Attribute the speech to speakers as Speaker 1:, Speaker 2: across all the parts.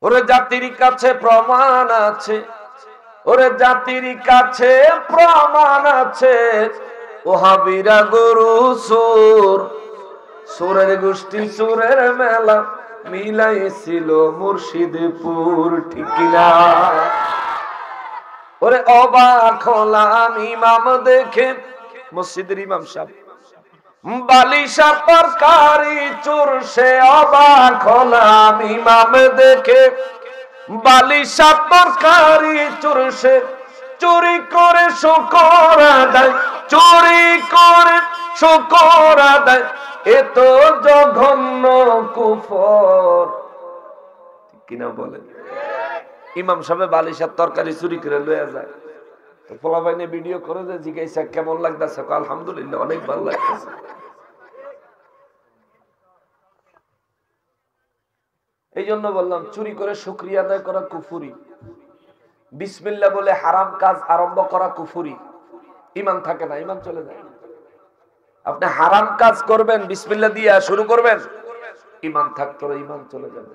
Speaker 1: ওরে জাতির কাছে প্রমাণ আছে, ওরে জাতির কাছে প্রমাণ আছে, ওহাবিরা গরু চোর, চোরের গোষ্ঠী চোরের মেলা মিলাইছিল মুর্শিদপুর, ঠিক কিনা? ওরে অবাক হলাম ইমাম দেখে, মসজিদের ইমাম সাহেব, বালিশা তরকারি চোর, সে অবাক হলাম ইমাম দেখে, বালিশা তরকারি চোর, সে চুরি করে শুকর আদায়, চুরি করে শুকর আদায়, এ তো জঘন্য কুফর, ঠিক কিনা বলেন? ইমাম সাহেব বালিশার তরকারি চুরি করে লয়ে যায়, তো পোলাপাইনে ভিডিও করে যে জিজ্ঞাসা কেমন লাগতেছে, আলহামদুলিল্লাহ অনেক ভালো লাগতেছে। এই জন্য বললাম চুরি করে শুকরিয়া আদায় করা কুফুরি, বিসমিল্লাহ বলে হারাম কাজ আরম্ভ করা কুফুরি, ঈমান থাকে না, ঈমান চলে যায়। আপনি হারাম কাজ করবেন, বিসমিল্লাহ দিয়ে শুরু করবেন, ঈমান থাকতো না, ঈমান চলে যাবে।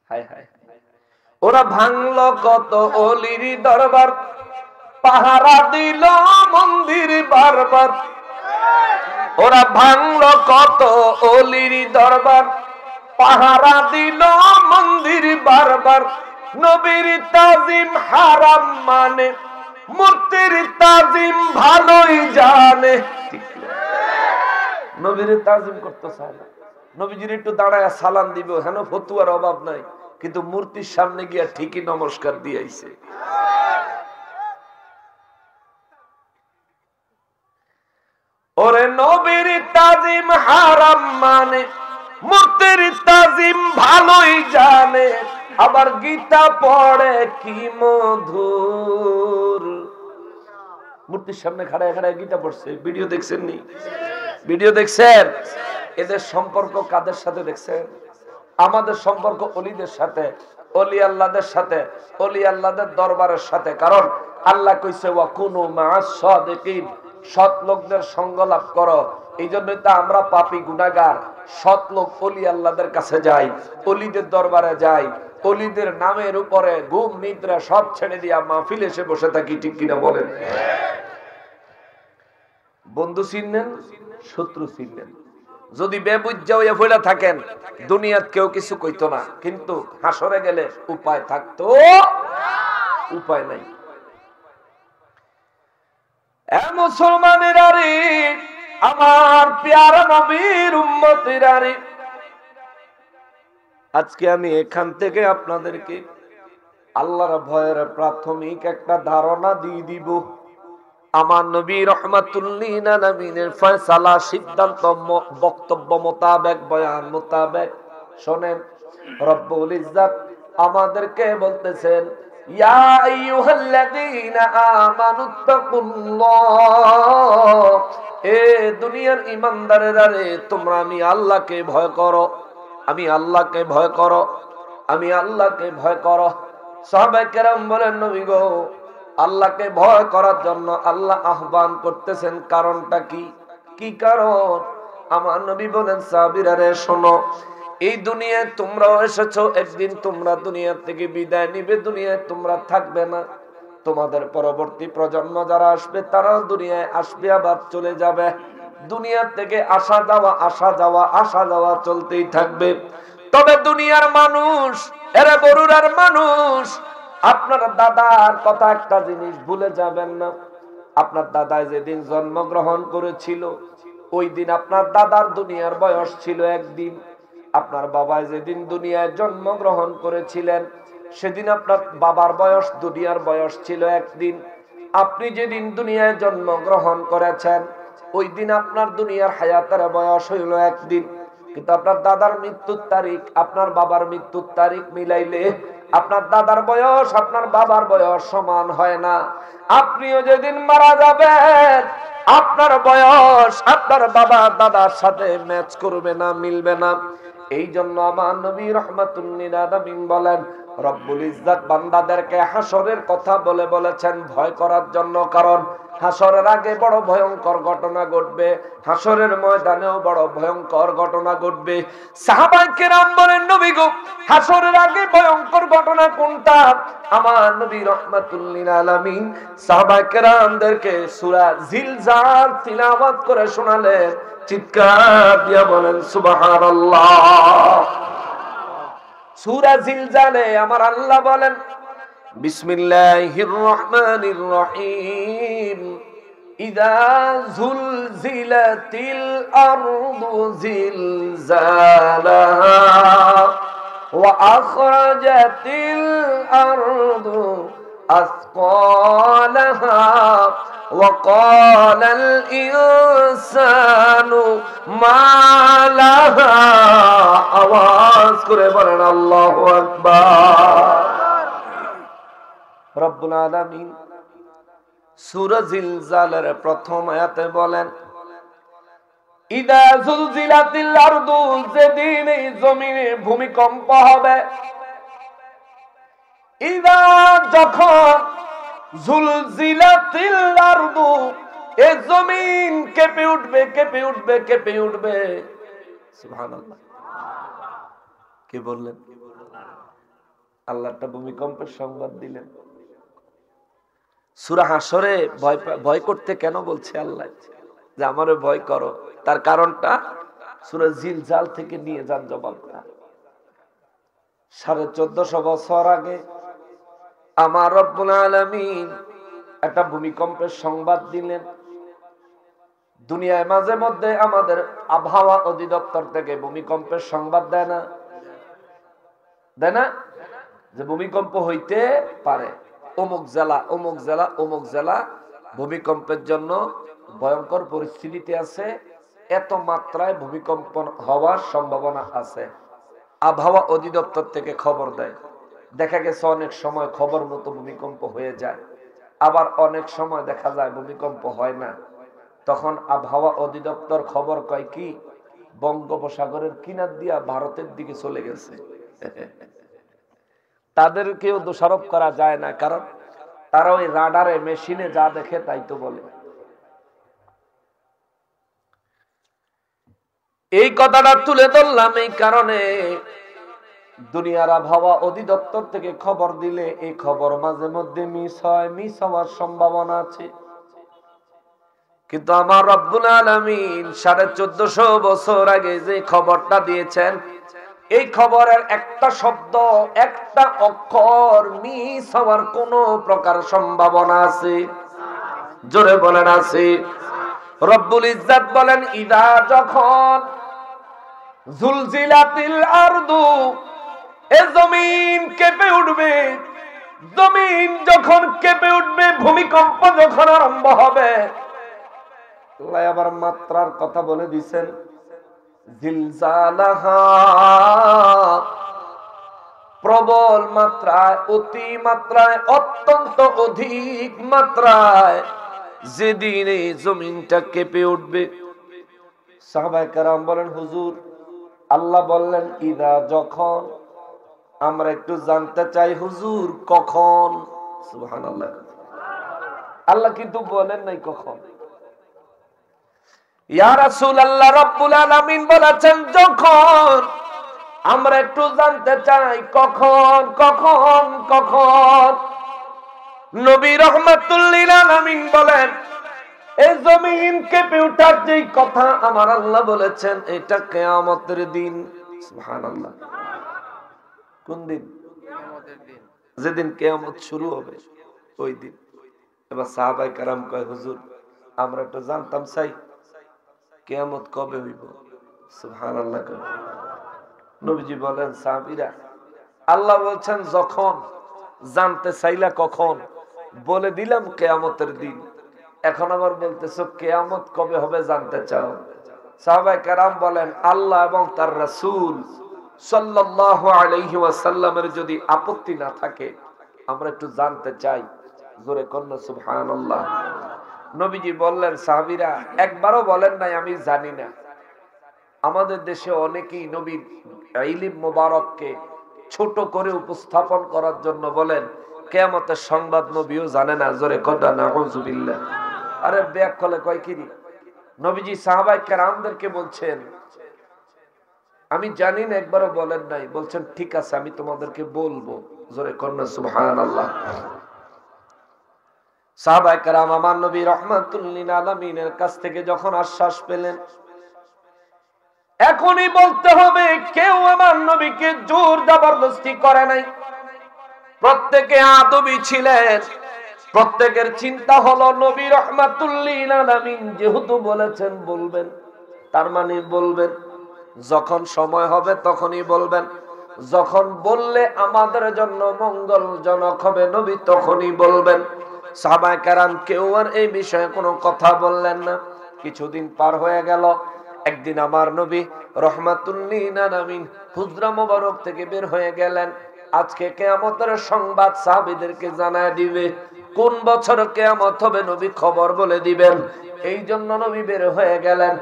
Speaker 1: হায় হায়, ওরা ভাঙলো কত অলির দরবার, পাহারা দিল মন্দির বারবার, ওরা ভাঙলো কত অলির দরবার, পাহারা দিল মন্দির বারবার, নবীর তাজিম হারাম মানে, মূর্তির তাজিম ভালোই জানে, নবীর তাজিম করতে চায় না, নবীজির একটু দাঁড়ায় সালাম দিব, হেন ফতুয়ার অভাব নাই, কিন্তু মূর্তির সামনে গিয়া ঠিকই নমস্কার দিয়েছে। ওরে নবীর তাজিম হারাম মানে, মূর্তির তাজিম ভালোই জানে, আবার গীতা পড়ে কি মধুর। মূর্তির সামনে খাড়ায় খাড়ায় গীতা পড়ছে, ভিডিও দেখছেন নি? ভিডিও দেখছেন? এদের সম্পর্ক কাদের সাথে দেখছেন? আমাদের সম্পর্ক অলিদের সাথে, অলি আল্লাহদের সাথে, অলি আল্লাহদের দরবারের সাথে। কারণ আল্লাহ কইছে ওয়া কুনু মা'আস সাদিকিন, সৎ লোকদের সঙ্গ লাভ করো। এই জন্যই তো আমরা পাপী গুনাহগার সৎ লোক অলি আল্লাহদের কাছে যাই, অলিদের দরবারে যাই, অলিদের নামের উপরে ঘুম নিদ্রা সব ছেড়ে দিয়া মাহফিল এসে বসে থাকি, ঠিক কিনা বলেন? বন্ধু চিনলেন, শত্রু চিনলেন। যদি বেবুজ্জা হইয়া ফেলা থাকেন, দুনিয়াত কেউ কিছু কইতো না, কিন্তু হাসরে গেলে উপায় থাকতো, উপায় নাই। এ মুসলমানেরা রে, আমার প্যারা নবীর উম্মতেরা রে, আজকে আমি এখান থেকে আপনাদেরকে আল্লাহর ভয়ের প্রাথমিক একটা ধারণা দিয়ে দিব। আমার নবী রহমাতুল্লিল আলামিনের ফয়সালা, সিদ্ধান্ত, বক্তব্য মোতাবেক, বয়ান মোতাবেক শোনেন। রব্বুল ইজ্জত আমাদেরকে বলতেছেন, ইয়া আইয়ুহাল্লাযীনা আমানুত্তাকুল্লাহ, এ দুনিয়ার ঈমানদারেরা রে, তোমরা আমি আল্লাহকে ভয় করো, আমি আল্লাহকে ভয় করো, আমি আল্লাহকে ভয় করো। সাহাবায়ে কেরাম বলেন, নবী গো, আল্লাহকে ভয় করার জন্য আল্লাহ আহ্বান করতেছেন, কারণটা কি? কি কারণ? আমার নবী বলেন, সাহাবীরা রে শোনো, এই দুনিয়ায় তোমরাও এসেছো, একদিন তোমরা দুনিয়া থেকে বিদায় নিবে, দুনিয়ায় তোমরা থাকবে না। তোমাদের পরবর্তী প্রজন্ম যারা আসবে, তারাও দুনিয়ায় আসবে, আবার চলে যাবে। দুনিয়া থেকে আসা যাওয়া, আসা যাওয়া, আসা যাওয়া চলতেই থাকবে। তবে দুনিয়ার মানুষ, এরা বরুড়ার মানুষ, আপনার দাদার কথা একটা জিনিস ভুলে যাবেন না। আপনার দাদা যেদিন জন্মগ্রহণ করেছিল, ওই দিন আপনার দাদার দুনিয়ার বয়স ছিল একদিন। আপনার বাবা যেদিন দুনিয়ায় জন্মগ্রহণ করেছিলেন, সেদিন আপনার বাবার বয়স, দুনিয়ার বয়স ছিল একদিন। আপনি যেদিন দুনিয়ায় জন্মগ্রহণ করেছেন, ওই দিন আপনার দুনিয়ার হায়াতের বয়স হইল একদিন। কিন্তু আপনার দাদার মৃত্যুর তারিখ, আপনার বাবার মৃত্যুর তারিখ মিলাইলে আপনার দাদার বয়স আপনার বাবার বয়স সমান হয় না। আপনিও যেদিন মারা যাবেন, আপনার বয়স আপনার বাবা দাদার সাথে ম্যাচ করবে না, মিলবে না। এই জন্য আমার নবী রহমাতুল্লিল আলামিন বলেন, রব্বুল ইজ্জত বান্দাদেরকে হাসরের কথা বলে বলেছেন ভয় করার জন্য। কারণ হাসরের আগে বড় ভয়ঙ্কর ঘটনা ঘটবে, হাসরের ময়দানেও বড় ভয়ঙ্কর ঘটনা ঘটবে। সাহাবায়ে কেরাম বলেন, নবী গো, হাসরের আগে ভয়ঙ্কর ঘটনা কোনটা? আমার নবী রাহমাতুল লিল আলামিন সাহাবায়ে কেরামদেরকে সূরা জিলজাল তিলাওয়াত করে শোনালেন। চিৎকার দিয়ে বলেন সুবহানাল্লাহ। সূরা জিলজালে আমার আল্লাহ বলেন, বিসমিল্লাহির রহমানির রহিম, ইযা যুলজিলাতিল আরদু জিলজালাহা ওয়া আখরাজাতিল আরদু আসকালাহা ওয়া ক্বালাল ইনসানু মা লাহা। আওয়াজ করে বলেন আল্লাহু আকবার। রব্বুল আলামিন সূরা জিলজালের প্রথম আয়াতে বলেন, ইদা যুলজিলাতিল আরদু, যেদিন এই জমিনে ভূমিকম্প হবে। ইদা, যখন, যুলজিলাতিল আরদু, এই জমিন কেঁপে উঠবে, কেঁপে উঠবে, কেঁপে উঠবে। সুবহানাল্লাহ। কে বললেন? আল্লাহ একটা ভূমিকম্পের সংবাদ দিলেন। সূরা হাসরে ভয় করতে কেন বলছে আল্লাহ যে আমারে ভয় করো? তার কারণটা সূরা জিলজাল থেকে নিয়ে যান জবাবটা। 1450 বছর আগে আমার রব্বুল আলামিন একটা ভূমিকম্পের সংবাদ দিলেন। দুনিয়ায় মাঝে মধ্যে আমাদের আবহাওয়া অধিদপ্তর থেকে ভূমিকম্পের সংবাদ দেয় না? দেয় না? যে ভূমিকম্প হইতে পারে, অমুক জেলা, অমুক জেলা, অমুক জেলা ভূমিকম্পের জন্য ভয়ঙ্কর পরিস্থিতিতে আছে, এত মাত্রায় ভূমিকম্প হওয়ার সম্ভাবনা আছে। আবহাওয়া অধিদপ্তর থেকে খবর দেয়। দেখা গেছে অনেক সময় খবর মতো ভূমিকম্প হয়ে যায়, আবার অনেক সময় দেখা যায় ভূমিকম্প হয় না। তখন আবহাওয়া অধিদপ্তর খবর কয় কি, বঙ্গোপসাগরের কিনার দিয়া ভারতের দিকে চলে গেছে। তাদেরকেও দোষারোপ করা যায় না, কারণ তারা ওই রাডারে মেশিনে যা দেখে তাই তো বলে। এই কথাটা তুলে ধরলাম এই কারণে, দুনিয়ার আবহাওয়া অধিদপ্তর থেকে খবর দিলে এই খবর মাঝে মধ্যে মিস হয়, মিস হওয়ার সম্ভাবনা আছে। কিন্তু আমার রব্বুল আলামিন 1450 বছর আগে যে খবরটা দিয়েছেন, এই খবরের একটা শব্দ, একটা অক্ষর মিস হওয়ার কোন প্রকার সম্ভাবনা আছে? জোরে বলেন আছে। রব্বুল ইজ্জত বলেন, ইদা, যখন, যুলজিলাতিল আরদু, এই জমিন কেঁপে উঠবে। জমিন যখন কেঁপে উঠবে, ভূমিকম্প যখন আরম্ভ হবে, আল্লাহ আবার মাত্রার কথা বলে দিয়েছেন, জিলজালাহা, প্রবল মাত্রায়, অতি মাত্রায়, অত্যন্ত অধিক মাত্রায় যেদিন এই জমিনটা কেঁপে উঠবে। সাহাবায়ে কেরাম বলেন, হুজুর, আল্লাহ বললেন ইদা, যখন। আমরা একটু জানতে চাই, হুজুর কখন? সুবহানাল্লাহ। আল্লাহ কিন্তু বলেন নাই কখন। ইয়া রাসূলুল্লাহ, রব্বুল আলামিন বলেছেন যখন। আমরা একটু জানতে চাই কখন, কখন, কখন? নবী রাহমাতুল লিল আলামিন বলেন, এই জমিন কেঁপে ওঠার যেই কথা আমার আল্লাহ বলেছেন, এটা কিয়ামতের দিন। সুবহানাল্লাহ। কোন দিন? কিয়ামতের দিন, যেদিন কিয়ামত শুরু হবে ওই দিন। এবার সাহাবায়ে কেরাম কয়, হুজুর আমরা একটু জানতাম চাই কিয়ামত কবে হইব? সুবহানাল্লাহ। নবীজি বলেন, সাহাবীরা, আল্লাহ বলছেন যখন। জানতে চাইলা কখন? বলে দিলাম কিয়ামতের দিন। এখন আবার বলতেছো কিয়ামত কবে হবে জানতে চাও? সাহাবায়ে কেরাম বলেন, আল্লাহ এবং তার রাসূল সাল্লাল্লাহু আলাইহি ওয়াসাল্লামের যদি আপত্তি না থাকে আমরা একটু জানতে চাই। জোরে কন্না সুবহানাল্লাহ। নবীজি বললেন, সাহাবীরা একবারও বলেন নাই আমি জানি না। আমাদের দেশে অনেকেই নবীর ইলম মোবারককে ছোট করে উপস্থাপন করার জন্য বলেন কিয়ামতের সংবাদ নবীও জানে না। জোরে কন্না নাউযুবিল্লাহ। আরে ব্যাক কলে কয় কি নবীজি সাহাবায়ে কেরামদেরকে বলছেন, আমি জানি না, একবারও বলেন নাই, বলছেন ঠিক আছে আমি তোমাদেরকে বলবো। জোরে কন্যা সুবহানাল্লাহ। সাহাবায়ে কেরাম আমার নবী রাহমাতুল লিল আলামিনের কাছ থেকে যখন আশ্বাস পেলেন, এখনই বলতে হবে, কেউ আমার নবীকে জোর জবরদস্তি করে নাই। প্রত্যেকে আদবী ছিলেন। প্রত্যেকের চিন্তা হলো নবী রাহমাতুল লিল আলামিন যেহেতু বলেছেন বলবেন, তার মানে বলবেন। যখন সময় হবে তখনই বলবেন। যখন বললে আমাদের জন্য মঙ্গলজনক হবে নবী তখনই বলবেন। সাহাবায়ে কেরাম কেউ আর এই বিষয়ে কোনো কথা বললেন না। কিছুদিন পার হয়ে গেল। একদিন আমার নবী রাহমাতুল লিল আলামিন হুজরা মোবারক থেকে বের হয়ে গেলেন। আজকে কিয়ামতের সংবাদ সাহাবীদেরকে জানায় দিবে। কোন বছর কিয়ামত হবে নবী খবর বলে দিবেন। এই জন্য নবী বের হয়ে গেলেন।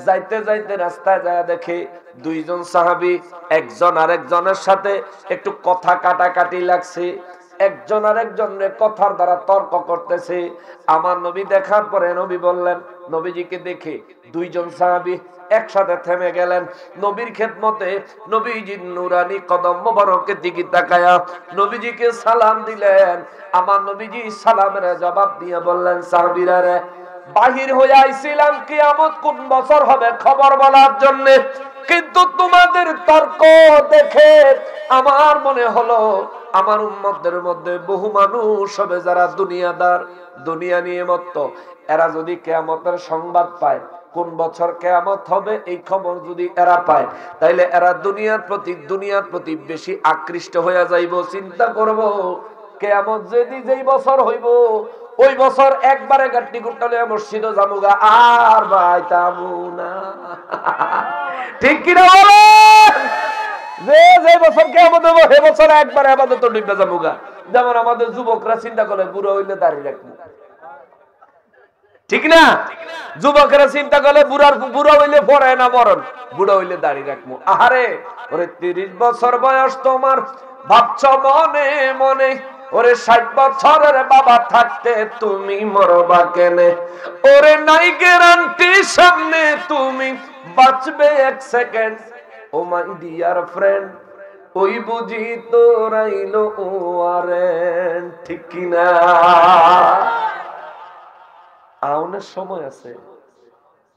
Speaker 1: যাইতে যাইতে রাস্তায় যায় দেখে দুইজন সাহাবী একজন আরেকজনের সাথে একটু কথা কাটাকাটি লাগছে। একজন আরেকজনের কথার দ্বারা তর্ক করতেছে। আমার নবী দেখার পরে নবী বললেন, নবীজিকে দেখে দুইজন সাহাবী একসাথে থেমে গেলেন। নবীর খেদমতে নবীজির নুরানি কদম মোবারকের দিকে তাকায়া নবীজিকে সালাম দিলেন। আমার নবীজি সালামের জবাব দিয়ে বললেন, সাহাবীরা রে, বাহির হয়ে আইছিলাম কিয়ামত কোন বছর হবে খবর বলার জন্য, কিন্তু তোমাদের তর্ক দেখে আমার মনে হলো আমার উম্মতদের মধ্যে বহু মানুষ হবে যারা দুনিয়াদার, দুনিয়া নিয়ে মত্ত। এরা যদি কিয়ামতের সংবাদ পায় কোন বছর কিয়ামত হবে এই খবর যদি এরা পায়, তাইলে এরা দুনিয়ার প্রতি বেশি আকৃষ্ট হয়ে যাইব। চিন্তা করব কিয়ামত যদি যেই বছর হইব ওই বছর একবারে গাট্টি গুট্টালে মসজিদে যামুগা, আর বাইতামু না। ঠিক কিনা বলেন? যে বছর কিয়ামত হবে সেই বছর একবারে ইবাদত ডুববে যামুগা। যেমন আমাদের যুবকরা চিন্তা করে বুড়ো হইলে দাড়ি রাখবো, ঠিক না? যুবকেরা চিন্তা করে বুড়া হইলে পরে না মরণ, বুড়া হইলে দাড়ি রাখবো। আহারে, ওরে 30 বছর বয়স তোমার, ভাবছ মনে মনে ওরে 60 বছরের বাবা থাকতে তুমি মরবা কেনে? ওরে নাই গ্যারান্টি সামনে তুমি বাঁচবে 1 second. Oh my dear friend, ওই বুঝি তোরাইলো ওয়ারেন, ঠিক কিনা? আউনের সময় আছে,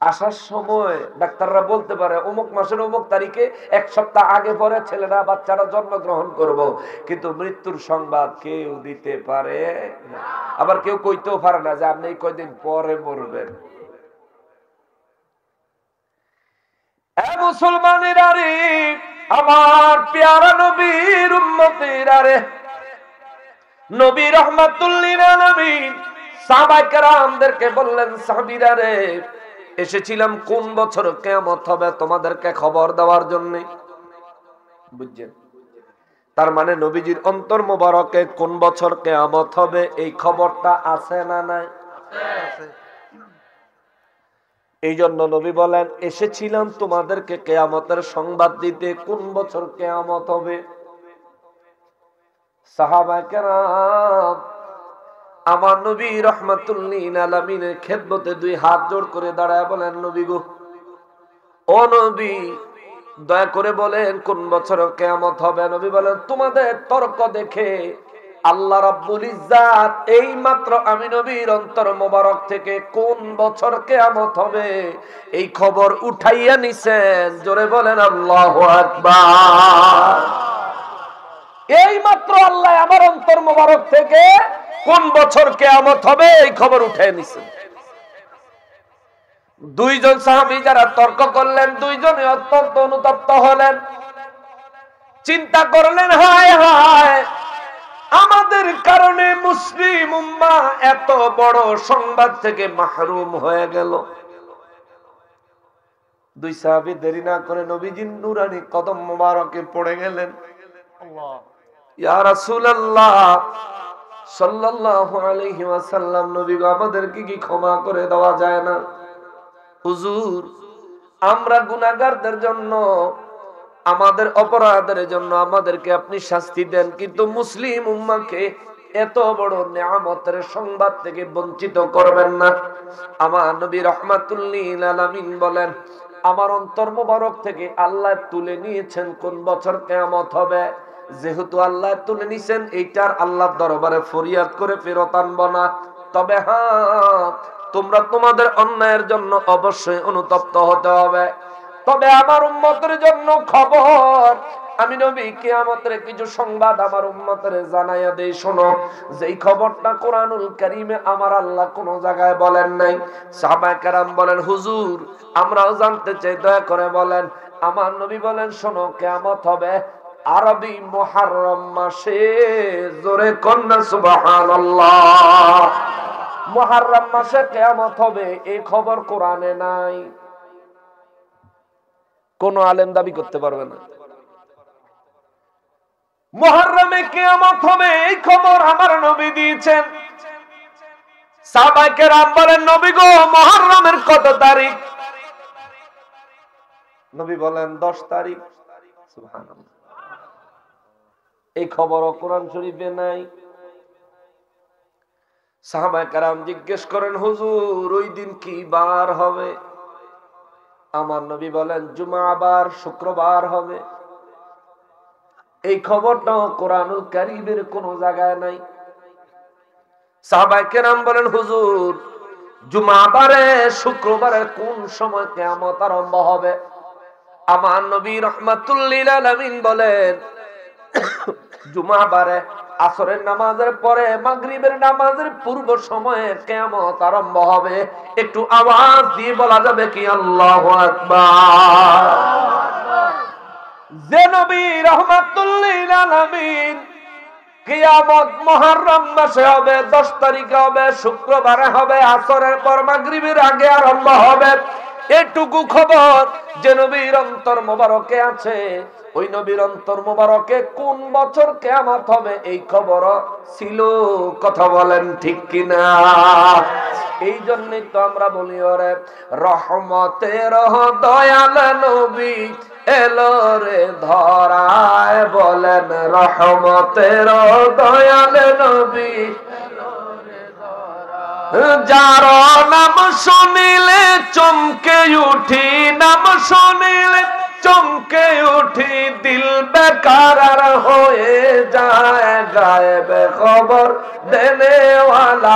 Speaker 1: আসার সময় ডাক্তাররা বলতে পারে অমুক মাসের অমুক তারিখে 1 সপ্তাহ আগে পরে ছেলেরা বাচ্চারা জন্মগ্রহণ করব, কিন্তু মৃত্যুর সংবাদ কেউ দিতে পারে না। আবার কেউ কইতেও পারে না যে আপনি কয়দিন পরে মরবেন। মুসলমানেরা রে, আমার পেয়ারা নবীর উম্মতেরা রে, নবী রাহমাতুল লিল আলামিন সাহাবায়ে কেরামদেরকে বললেন, সাহাবীরা রে, এসেছিলাম কোন বছর কিয়ামত হবে তোমাদেরকে খবর দেওয়ার জন্য। বুঝছেন? তার মানে নবীজির অন্তর মোবারকে কোন বছর কিয়ামত হবে এই খবরটা আছে না নাই? আছে। এই জন্য নবী বলেন, এসেছিলাম তোমাদেরকে কিয়ামতের সংবাদ দিতে, কোন বছর কিয়ামত হবে। সাহাবায়ে কেরাম আমার নবী রাহমাতুল লিল আলামিনের খেদমতে 2 হাত জোড় করে দাঁড়ায় বলেন, নবী গো, ও নবী, দয়া করে বলেন কোন বছর কিয়ামত হবে। নবী বলেন, তোমাদের তর্ক দেখে আল্লাহ রাব্বুল ইজ্জাত এই মাত্র আমি নবীর অন্তর মোবারক থেকে কোন বছর কিয়ামত হবে এই খবর উঠাইয়া নিছেন। জোরে বলেন আল্লাহু আকবার। এই মাত্র আল্লাহ আমার অন্তর মোবারক থেকে কোন বছর কিয়ামত হবে এই খবর উঠাইয়া নিছেন। দুইজন সাহাবী যারা তর্ক করলেন, দুইজনে অত্যন্ত অনুতপ্ত হলেন। চিন্তা করলেন, হায় হায়, আমাদের কারণে মুসলিম উম্মাহ এত বড় সংবাদ থেকে মাহরুম হয়ে গেল। 2 সাহাবী দেরি না করে নবীজির নুরানি কদম মোবারকে পড়ে গেলেন। আল্লাহ, ইয়া রাসূলুল্লাহ সাল্লাল্লাহু আলাইহি ওয়াসাল্লাম, নবী গো, আমাদেরকে কি ক্ষমা করে দেওয়া যায় না? হুজুর, আমরা গুনাহগারদের জন্য, আমাদের অপরাধের জন্য আমাদেরকে আপনি শাস্তি দেন, কিন্তু মুসলিম উম্মাহকে এত বড় নিয়ামতের সংবাদ থেকে বঞ্চিত করবেন না। আমার নবী রাহমাতুল লিল আলামিন বলেন, আমার অন্তর মোবারক থেকে আল্লাহ তুলে নিয়েছেন কোন বছর কিয়ামত হবে। যেহেতু আল্লাহ তুলে নিছেন, এইটার আল্লাহর দরবারে ফরিয়াদ করে ফেরত আনবো না। তবে হ্যাঁ, তোমরা তোমাদের অন্যায়ের জন্য অবশ্যই অনুতপ্ত হতে হবে। তবে আমার উম্মতের জন্য খবর, আমি নবী কিয়ামতের কিছু সংবাদ আমার উম্মতের জানাইয়া দেই, শোনো। যেই খবরটা কোরআনুল কারীমে আমার আল্লাহ কোন জায়গায় বলেন নাই। সাহাবায়ে কেরাম বলেন, হুজুর আমরাও জানতে চাই, দয়া করে বলেন। আমার নবী বলেন, শোনো, কিয়ামত হবে আরবি মুহররম মাসে। জোরে কন্না সুবহানাল্লাহ। মুহররম মাসে কিয়ামত হবে, এই খবর কোরআনে নাই। কোন আলেম দাবি করতে পারবে না। মুহররমে কিয়ামত হবে, এই খবর আমার নবী দিয়েছেন। সাহাবায়ে কেরাম বলেন, নবী গো, মুহররমের কত তারিখ? নবী বলেন 10 তারিখ। সুবহানাল্লাহ। এই খবরও কোরআন শরীফে নাই। সাহাবায়ে কেরাম জিজ্ঞেস করেন, হুজুর ওই দিন কি বার হবে? আমার নবী বলেন, জুমাবার, শুক্রবার হবে। এই খবরটাও কোরআনুল কারীমের কোন জায়গায় নাই। সাহাবায়ে কেরাম বলেন, হুজুর জুমাবারে, শুক্রবারে কোন সময় কিয়ামত আরম্ভ হবে? আমার নবী রাহমাতুল লিল আলামিন বলেন, জুমাবারে আসরের নামাজের পরে মাগরিবের নামাজের পূর্ব সময়ে কিয়ামত আরম্ভ হবে। একটু আওয়াজ দিয়ে বলা যাবে কি আল্লাহু আকবার? যে নবী রাহমাতুল লিল আলামিন কিয়ামত মুহররম মাসে হবে, 10 তারিখে হবে, শুক্রবারে হবে, আসরের পর মাগরিবের আগে আরম্ভ হবে, এটুকু খবর যে নবীর অন্তর মোবারকে আছে, ওই নবীর অন্তর মোবারকে কোন বছর কিয়ামত হবে এই খবর ছিল। কথা বলেন ঠিক কিনা? এই জন্যই তো আমরা বলি, ওরে রহমতের দয়াল নবী এলো রে ধরায়। বলেন, রহমতের দয়াল নবী যার নাম শুনিলে চমকে উঠি, নাম শুনিলে চমকে উঠি, দিল বেকারার হয়ে যায়। গায়েব খবর দেনেওয়ালা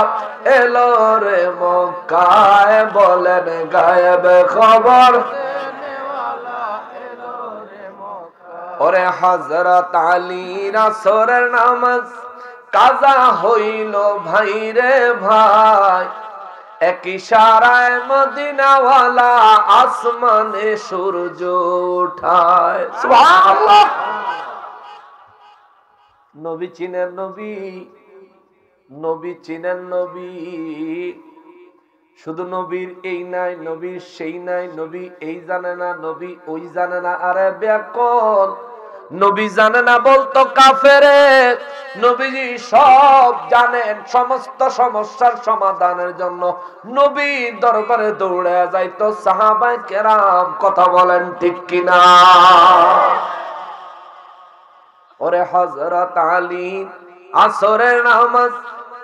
Speaker 1: এলো রে মক্কায়। বলেন, গায়েব খবর দেনেওয়ালা এলো রে মক্কায়। ওরে হযরত আলীর আসরের নামাজ কাজা হইল ভাই রে ভাই, এক ইশারায় মদিনাওয়ালা আসমানে সূর্য উঠায়। সুবহানাল্লাহ। নবী চিনেন নবী, নবী চিনেন নবী। শুধু নবীর এই নাই, নবীর সেই নাই, নবী এই জানে না, নবী ওই জানে না। আরে ব্যাকল, নবী জানে না বলতো কাফেরে। নবীজি সব জানেন। সমস্ত সমস্যার সমাধানের জন্য নবী দরবারে দৌড়ে যাইতো সাহাবায়ে কেরাম। কথা বলেন ঠিক কিনা? ওরে হযরত আলী আসরের নামাজ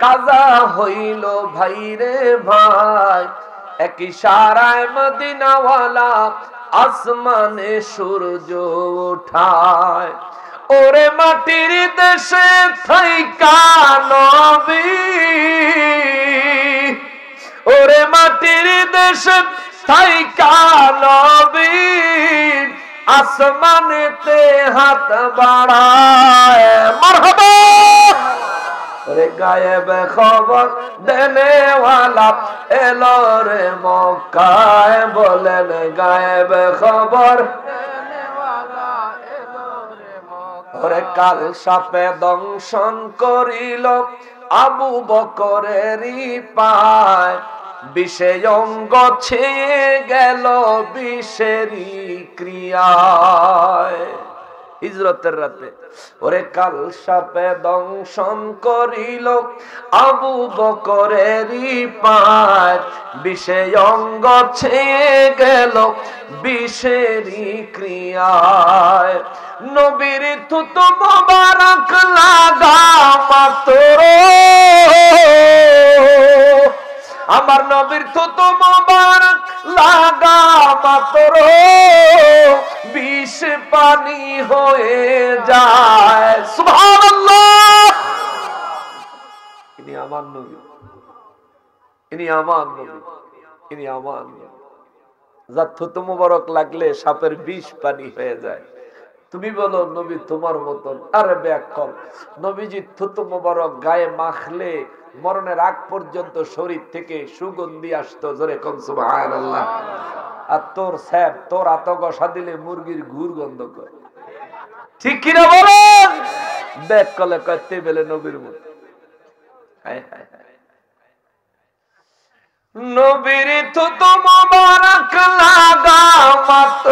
Speaker 1: কাজা হইল ভাই রে ভাই, এক ইশারায় মদিনাওয়ালা আসমানে সূর্য উঠায়। ওরে মাটির দেশে থাইকা নবী, ওরে মাটির দেশে থাইকা নবী, আসমানেতে হাত বাড়ায়। মারহাবা। ওরে গায়েব খবর দেনেওয়ালা এলো রে মক্কায়। বলেন, গায়েব খবর দেনেওয়ালা এলো রে মক্কায়। ওরে কাল সাপে দংশন করিল আবু বকরেরই পায়, বিষে অঙ্গ ছেয়ে গেল বিষেরই ক্রিয়ায়। হিজরতের রাতে। ওরে কাল সাপে দংশন করিল আবু বকরেরই পায়, বিষে অঙ্গ ছেয়ে গেল বিষেরই ক্রিয়ায়। নবীর থুতু মোবারক লাগা মাত্র, আমার নবীর থুতু মোবারক লাগা মাত্র বিষ পানি হয়ে যায়। সুবহানাল্লাহ। ইনি আমার নবী, ইনি আমার নবী, ইনি আমার নবী। যার থুতু মোবারক লাগলে সাপের বিষ পানি হয়ে যায়। তুমি বলো নবী তোমার মতন? আরে ব্যাকল, নবীজি থুতু মোবারক গায়ে মাখলে মরণের আগ পর্যন্ত শরীর থেকে সুগন্ধি আসতো। জোরে কোন সুবহানাল্লাহ। আর তোর স্যাপ, তোর আতগসা দিলে মুরগির ঘুর গন্ধ করে, ঠিক কিনা বলেন? ব্যাকলে করতে বেলে নবীর মত। নবীর থুতু মোবারক লাগা মাত্র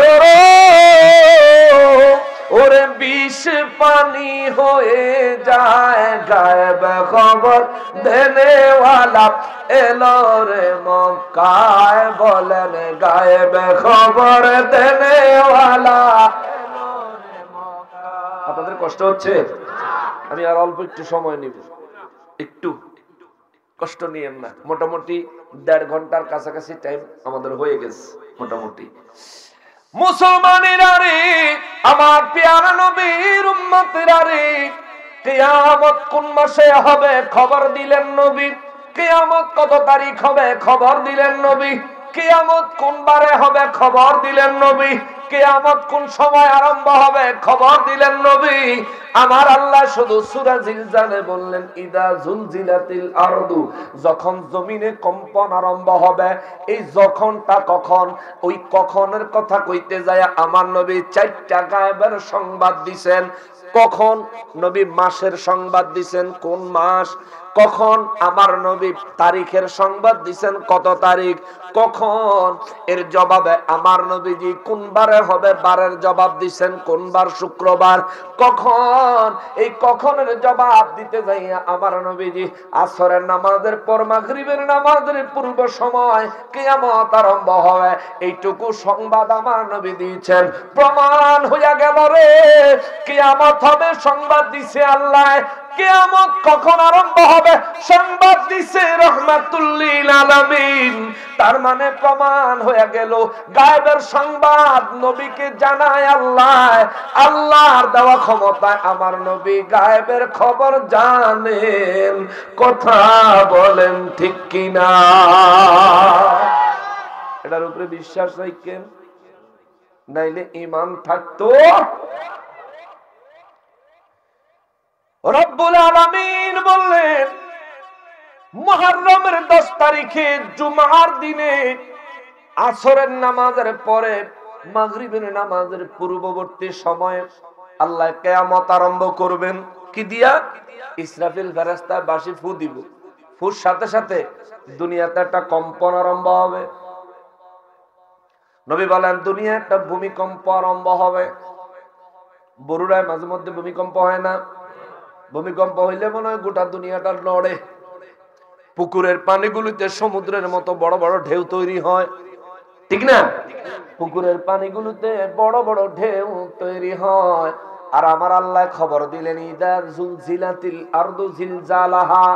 Speaker 1: ওরে বিষ পানি হয়ে যায়। গায়েব খবর দেনেওয়ালা এলো রে মক্কায়, বলেন গায়েব খবর দেনেওয়ালা। আপনাদের কষ্ট হচ্ছে? আমি আর অল্প একটু সময় নিব, একটু কষ্ট নিয়েন না। মোটামুটি 1.5 ঘন্টার কাছাকাছি টাইম আমাদের হয়ে গেছে মোটামুটি। মুসলমানেরা রে, আমার পেয়ারা নবীর উম্মতেরা রে, কিয়ামত কোন মাসে হবে খবর দিলেন নবী। কিয়ামত কত তারিখ হবে খবর দিলেন নবী। কিয়ামত কোন বারে হবে খবর দিলেন নবী। কিয়ামত কোন সময় আরম্ভ হবে খবর দিলেন নবী। আমার আল্লাহ শুধু সূরা জিলজালে বললেন ইদা জুলজিলাতিল আরদু, যখন জমিনে কম্পন আরম্ভ হবে। এই যখনটা কখন, ওই কখনের কথা কইতে যায় আমার নবী 4টা গায়েবের সংবাদ দিবেন। কখন? নবী মাসের সংবাদ দিবেন, কোন মাস। কখন? আমার নবী তারিখের সংবাদ দিবেন, কত তারিখ। কখন? এর জবাবে আমার নবীজি কোন বারে হবে বারের জবাব দিবেন, কোন বার, শুক্রবার। কখন? এই কখনের জবাব দিতে যাইয়া আমার নবীজি আসরের নামাজের পর মাগরিবের নামাজের পূর্ব সময় কিয়ামত আরম্ভ হবে, এইটুকু সংবাদ আমার নবী দিয়েছেন। প্রমাণ হইয়া গেল রে কিয়ামত হবে, সংবাদ দিছে আল্লাহ। কিয়ামত কখন আরম্ভ হবে সংবাদ দিছে রাহমাতুল লিল আলামিন। তার মানে প্রমাণ হয়ে গেল গায়েবের সংবাদ নবীকে জানায় আল্লাহ। আল্লাহর দেওয়া ক্ষমতায় আমার নবী গায়েবের খবর জানেন। কথা বলেন ঠিক কিনা? এটার উপরে বিশ্বাস রাখেন, নাইলে ঈমান থাকতো। রব্বুল আলামিন বললেন মুহররমের 10 তারিখে জুমার দিনে আসরের নামাজের পরে মাগরিবের নামাজের পূর্ববর্তী সময়ে আল্লাহ কিয়ামত আরম্ভ করবেন। কি দিয়া? ইসরাফিল ফেরেশতা বাঁশি ফু দিব। ফুর সাথে সাথে দুনিয়াতে একটা কম্পন আরম্ভ হবে। নবী বলেন দুনিয়া একটা ভূমিকম্প আরম্ভ হবে। বরুড়ায় মাঝে মধ্যে ভূমিকম্প হয় না? ভূমিকম্প হইলে মনে হয় গোটা দুনিয়াটা নড়ে। পুকুরের পানিগুলিতে সমুদ্রের মতো বড় বড় ঢেউ তৈরি হয়, ঠিক না? পুকুরের পানিগুলোতে বড় বড় ঢেউ তৈরি হয়। আর আমার আল্লাহ খবর দিলেন ইদা জুলজিলাতিল আরদু জিলজালাহা।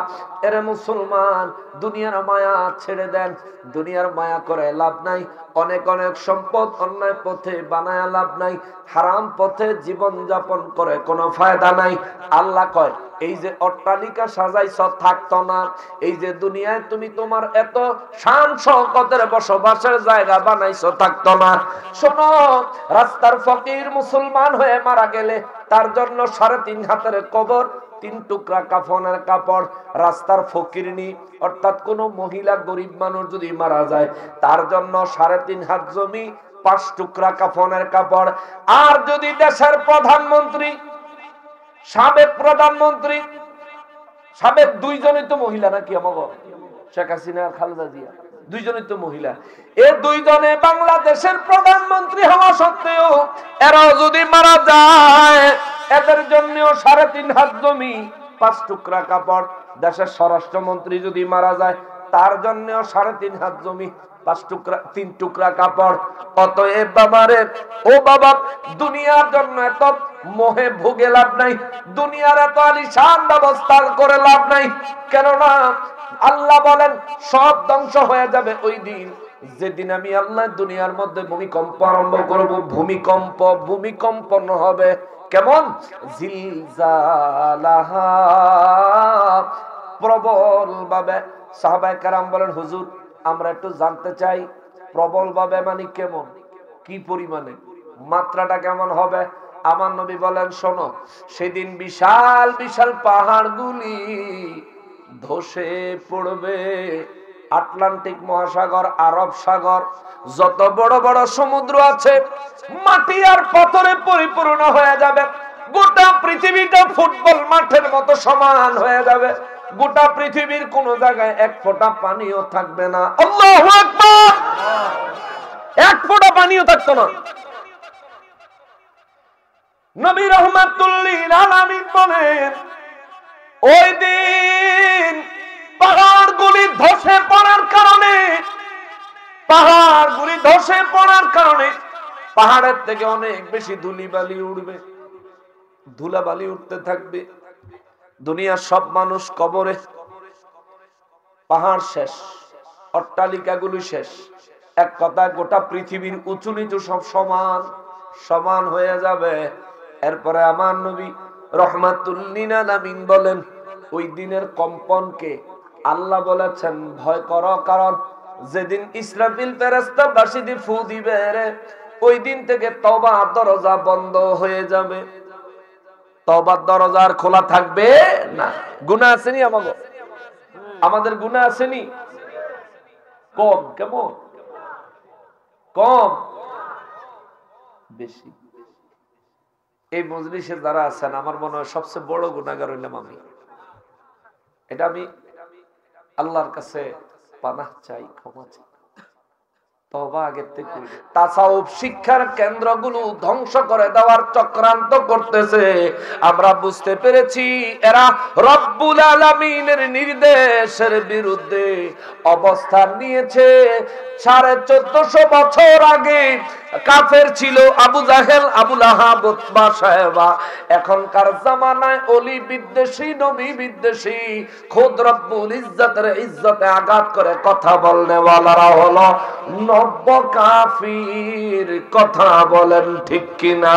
Speaker 1: এরে মুসলমান, দুনিয়ার মায়া ছেড়ে দেন। দুনিয়ার মায়া করে লাভ নাই। অনেক অনেক সম্পদ অন্যায় পথে বানায় লাভ নাই। হারাম পথে জীবন যাপন করে কোনো ফায়দা নাই। আল্লাহ কয় এই যে অট্টালিকা সাজাইছ থাকতো না, এই যে দুনিয়ায় তুমি তোমার এত শান শওকতের বসবাসের জায়গা বানাইছো থাকতো না। শোনো, রাস্তার ফকির মুসলমান হয়ে মারা গেলে তার জন্য 3.5 হাতের কবর, 3 টুকরা কাফনের কাপড়। রাস্তার ফকিরনি অর্থাৎ কোন মহিলা গরিব মানুষ যদি মারা যায় তার জন্য 3.5 হাত জমি, 5 টুকরা কাফনের কাপড়। আর যদি দেশের প্রধানমন্ত্রী, সাবেক প্রধানমন্ত্রী, সাবেক 2 জনই তো মহিলা নাকি? আমাকে শেখ হাসিনা আর খালেদা জিয়া দুইজনই তো মহিলা। এই দুইজনে বাংলাদেশের প্রধানমন্ত্রী হওয়া সত্ত্বেও এরাও যদি মারা যায়, এদের জন্যও 3.5 হাত জমি, 5 টুকরা কাপড়। দেশের স্বরাষ্ট্রমন্ত্রী যদি মারা যায়, তার জন্যও 3.5 হাত জমি, 3 টুকরা কাপড়। অতএব বাবারে, ও বাবা, দুনিয়ার জন্য এত মোহে ভোগে লাভ নাই, দুনিয়ার এত আলিশান ব্যবস্থা করে লাভ নাই। কেননা আল্লাহ বলেন সব ধ্বংস হয়ে যাবে ওই দিন যেদিন আমি আল্লাহ দুনিয়ার মধ্যে ভূমিকম্প আরম্ভ করব। ভূমিকম্পন হবে কেমন? জিলজালাহা, প্রবল ভাবে। সাহাবায়ে কেরাম বলেন, হুজুর আমরা একটু জানতে চাই প্রবল ভাবে মানে কেমন, কি পরিমাণে, মাত্রাটা কেমন হবে? আমার নবী বলেন, শোনো, সেদিন বিশাল বিশাল পাহাড়গুলি ধসে পড়বে। আটলান্টিক মহাসাগর, আরব সাগর, যত বড় বড় সমুদ্র আছে মাটি আর পাথরে পরিপূর্ণ হয়ে যাবে। গোটা পৃথিবীটা ফুটবল মাঠের মতো সমান হয়ে যাবে। গোটা পৃথিবীর কোন জায়গায় এক ফোঁটা পানিও থাকবে না। আল্লাহু আকবার! এক ফোঁটা পানিও থাকতো না। নবী রাহমাতুল লিল আলামিন বলেন, ওই দিন পাহাড়গুলি ধসে পড়ার কারণে পাহাড়ের থেকে অনেক বেশি ধুলিবালি উঠবে, ধুলাবালি উঠতে থাকবে। দুনিয়ার সব মানুষ কবরে, পাহাড় শেষ, অট্টালিকাগুলি শেষ। এক কথা, গোটা পৃথিবীর উঁচু নিচু সব সমান সমান হয়ে যাবে। এরপরে আমার নবী রাহমাতুল লিল আলামিন বলেন, ওই দিনের কম্পনকে আল্লাহ বলেছেন ভয় করো, কারণ যেদিন ইসরাফিল ফেরেশতা বাঁশি দিয়ে ফু দিবে, ওই দিন থেকে তওবার দরজা বন্ধ হয়ে যাবে। তওবার দরজা আর খোলা থাকবে না। গুনাহ আসেনি আমাদের গুনাহ আসেনি? কম? কেমন কম? বেশি। এই মজলিসে যারা আছেন, আমার মনে হয় সবচেয়ে বড় গুনাহগার হইলাম আমি। এটা আমি আল্লাহর কাছে পানাহ চাই, ক্ষমা চাই। তওবা আগের থেকে। তাসাউফ শিক্ষার কেন্দ্রগুলো ধ্বংস করে দেওয়ার চক্রান্ত করতেছে। আমরা বুঝতে পেরেছি এরা রব্বুল আলামিনের নির্দেশের বিরুদ্ধে অবস্থান নিয়েছে। 1450 বছর আগে কাফের ছিল আবু জাহেল, আবু লাহাব, উতবা, সাহেবা। এখনকার জামানায় অলি বিদ্বেষী, নবী বিদ্বেষী, খোদ রব্বুল ইজ্জতের ইজ্জতে আঘাত করে কথা বলনে ওয়ালারা হলো নব্য কাফির। কথা বলেন ঠিক কিনা?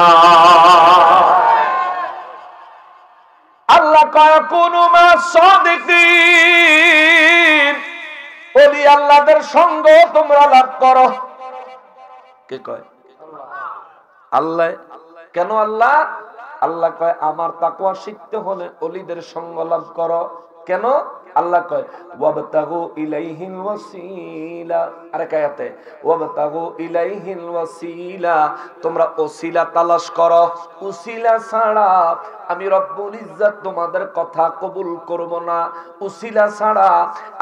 Speaker 1: আল্লাহ কয় কুনু মা সাদিকিন, ওলি আল্লাহদের সঙ্গ তোমরা লাভ করো। কে কয়? আল্লাহ। কেন আল্লাহ? আল্লাহ কয় আমার তাকওয়া শিখতে হলে ওলিদের সঙ্গ লাভ করো। কেন? আল্লাহ কয় ওয়াবতাগু ইলাইহিল ওয়াসিলা। আরেক আয়াতে ওয়াবতাগু ইলাইহিল ওয়াসিলা, তোমরা ওসিলা তালাশ করো। ওসিলা ছাড়া আমি রব্বুল ইজ্জত তোমাদের কথা কবুল করব না। ওসিলা ছাড়া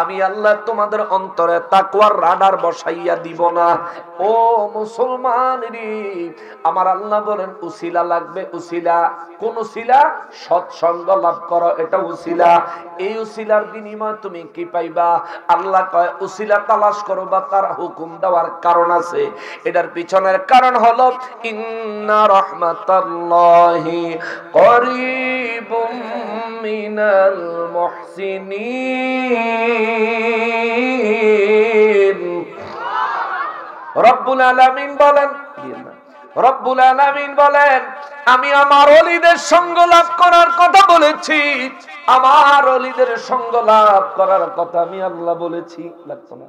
Speaker 1: আমি আল্লাহ তোমাদের অন্তরে তাকওয়ার রাডার বসাইয়া দিব না। ও মুসলমানেরা, আমার আল্লাহ বলেন ওসিলা লাগবে। ওসিলা কোন ওসিলা? সৎসঙ্গ লাভ করো, এটা ওসিলা। এই ওসিলার বিনিময়ে তুমি কি পাইবা? আল্লাহ কয় ওসিলা তালাশ করো, বা তার হুকুম দেওয়ার কারণ আছে। এটার পিছনের কারণ হলো ইন্না রাহমাতাল্লাহি করিবুম মিনাল মুহসিনিন। রব্বুল আলামিন বলেন, রব্বুল আলামিন বলেন আমি আমার ওলিদের সঙ্গ লাভ করার কথা বলেছি। আমার ওলিদের সঙ্গ লাভ করার কথা আমি আল্লাহ বলেছি, লাগতো না।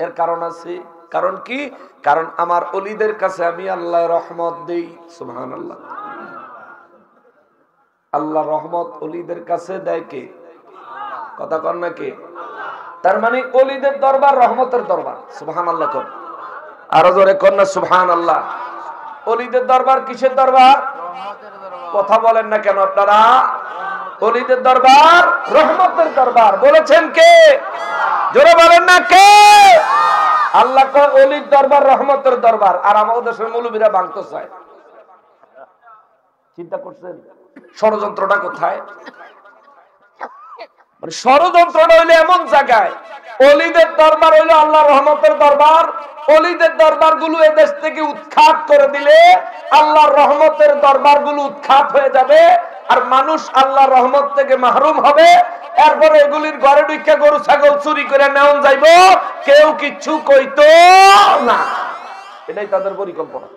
Speaker 1: এর কারণ আছে। কারণ কি? কারণ আমার ওলিদের কাছে আমি আল্লাহ রহমত দেই। সুবহানাল্লাহ। আল্লাহ রহমত ওলিদের কাছে দেয় কে? কথা কর না কে? তার মানে ওলিদের দরবার রহমতের দরবার। সুবহানাল্লাহ কর, আরো জোরে কর না সুবহানাল্লাহ। ওলিদের দরবার কিসের দরবার? কথা বলেন না কেন আপনারা? ওলিদের দরবার রহমতের দরবার। বলেছেন কে? জোরে বলেন না কে? আল্লাহ কয় ওলির দরবার রহমতের দরবার, আর আমাদের দেশের মৌলবীরা ভাঙতে চায়। চিন্তা করছেন ষড়যন্ত্রটা কোথায়? মানে ষড়যন্ত্রটা হইলো এমন জায়গায়, ওলিদের দরবার হইলো আল্লাহ রহমতের দরবার, ওলিদের দরবার গুলো এদেশ থেকে উৎখাত করে দিলে আল্লাহর রহমতের দরবার গুলো উৎখাত হয়ে যাবে, আর মানুষ আল্লাহর রহমত থেকে মাহরুম হবে। এরপরে এগুলির ঘরে ঢুকে গরু ছাগল চুরি করে নেওয়া যাইব, কেউ কিচ্ছু কইতো না। এটাই তাদের পরিকল্পনা।